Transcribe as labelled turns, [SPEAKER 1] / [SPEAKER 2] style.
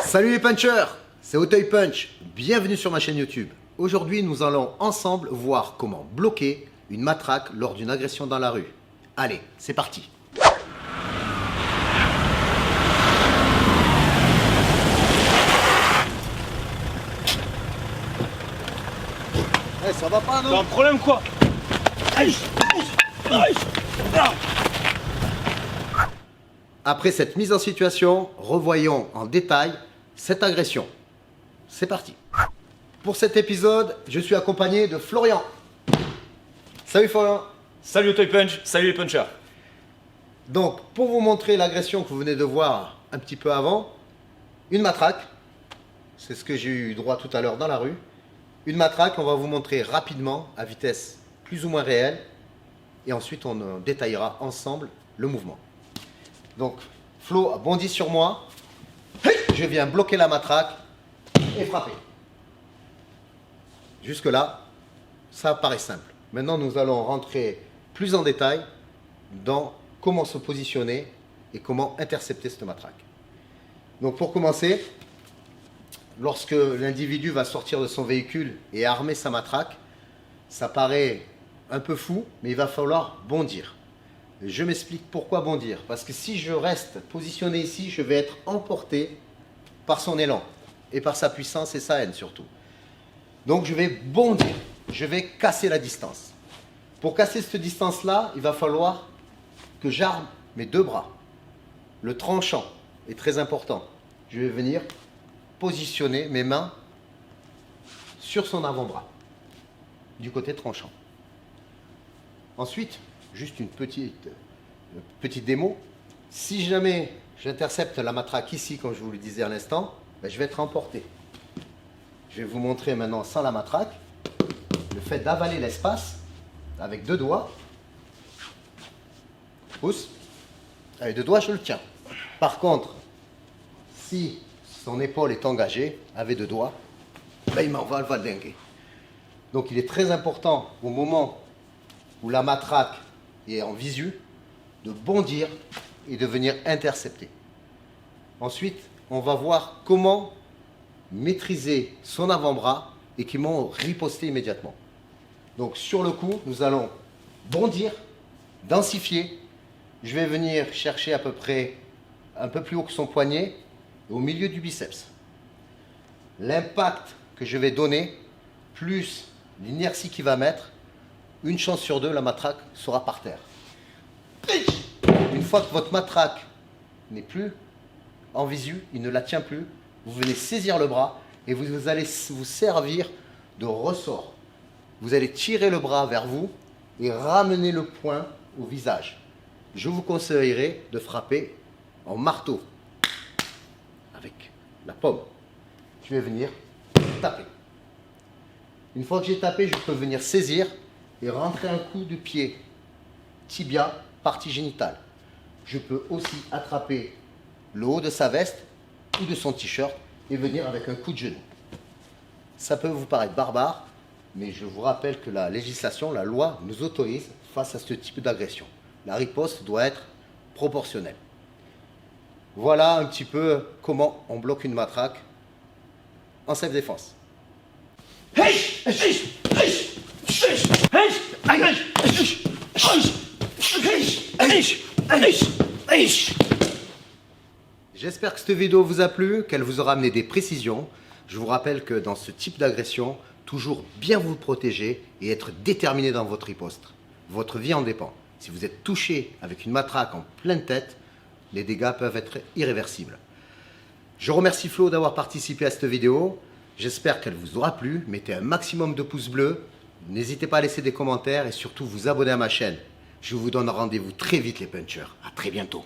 [SPEAKER 1] Salut les punchers, c'est Auteuil Punch, bienvenue sur ma chaîne YouTube. Aujourd'hui nous allons ensemble voir comment bloquer une matraque lors d'une agression dans la rue. Allez, c'est parti.
[SPEAKER 2] Eh, ça va pas, non?
[SPEAKER 3] T'as un problème quoi?
[SPEAKER 1] Après cette mise en situation, revoyons en détail cette agression. C'est parti. Pour cet épisode, je suis accompagné de Florian. Salut Florian.
[SPEAKER 3] Salut Auteuil Punch, salut les punchers.
[SPEAKER 1] Donc, pour vous montrer l'agression que vous venez de voir un petit peu avant, une matraque, c'est ce que j'ai eu droit tout à l'heure dans la rue. Une matraque, on va vous montrer rapidement, à vitesse plus ou moins réelle, et ensuite on détaillera ensemble le mouvement. Donc, Flo a bondi sur moi, je viens bloquer la matraque et frapper. Jusque là, ça paraît simple. Maintenant, nous allons rentrer plus en détail dans comment se positionner et comment intercepter cette matraque. Donc pour commencer, lorsque l'individu va sortir de son véhicule et armer sa matraque, ça paraît un peu fou, mais il va falloir bondir. Je m'explique pourquoi bondir. Parce que si je reste positionné ici, je vais être emporté par son élan et par sa puissance et sa haine surtout. Donc je vais bondir, je vais casser la distance. Pour casser cette distance-là, il va falloir que j'arme mes deux bras. Le tranchant est très important. Je vais venir positionner mes mains sur son avant-bras, du côté tranchant. Ensuite, juste une petite démo. Si jamais j'intercepte la matraque ici, comme je vous le disais à l'instant, ben je vais être emporté. Je vais vous montrer maintenant sans la matraque, le fait d'avaler l'espace avec deux doigts. Pouce. Avec deux doigts, je le tiens. Par contre, si son épaule est engagée, avec deux doigts, ben il m'en va le valdinguer. Donc il est très important au moment où la matraque est en visu, de bondir et de venir intercepter. Ensuite, on va voir comment maîtriser son avant-bras et comment riposter immédiatement. Donc sur le coup, nous allons bondir, densifier. Je vais venir chercher à peu près un peu plus haut que son poignet, au milieu du biceps. L'impact que je vais donner, plus l'inertie qu'il va mettre, une chance sur deux, la matraque sera par terre. Une fois que votre matraque n'est plus en visu, il ne la tient plus, vous venez saisir le bras et vous allez vous servir de ressort. Vous allez tirer le bras vers vous et ramener le poing au visage. Je vous conseillerais de frapper en marteau avec la paume. Je vais venir taper. Une fois que j'ai tapé, je peux venir saisir et rentrer un coup de pied, tibia, partie génitale. Je peux aussi attraper le haut de sa veste ou de son t-shirt et venir avec un coup de genou. Ça peut vous paraître barbare, mais je vous rappelle que la législation, la loi nous autorise face à ce type d'agression. La riposte doit être proportionnelle. Voilà un petit peu comment on bloque une matraque en self-défense. J'espère que cette vidéo vous a plu, qu'elle vous aura amené des précisions. Je vous rappelle que dans ce type d'agression, toujours bien vous protéger et être déterminé dans votre riposte. Votre vie en dépend. Si vous êtes touché avec une matraque en pleine tête, les dégâts peuvent être irréversibles. Je remercie Flo d'avoir participé à cette vidéo. J'espère qu'elle vous aura plu. Mettez un maximum de pouces bleus. N'hésitez pas à laisser des commentaires et surtout vous abonner à ma chaîne. Je vous donne rendez-vous très vite les punchers. À très bientôt.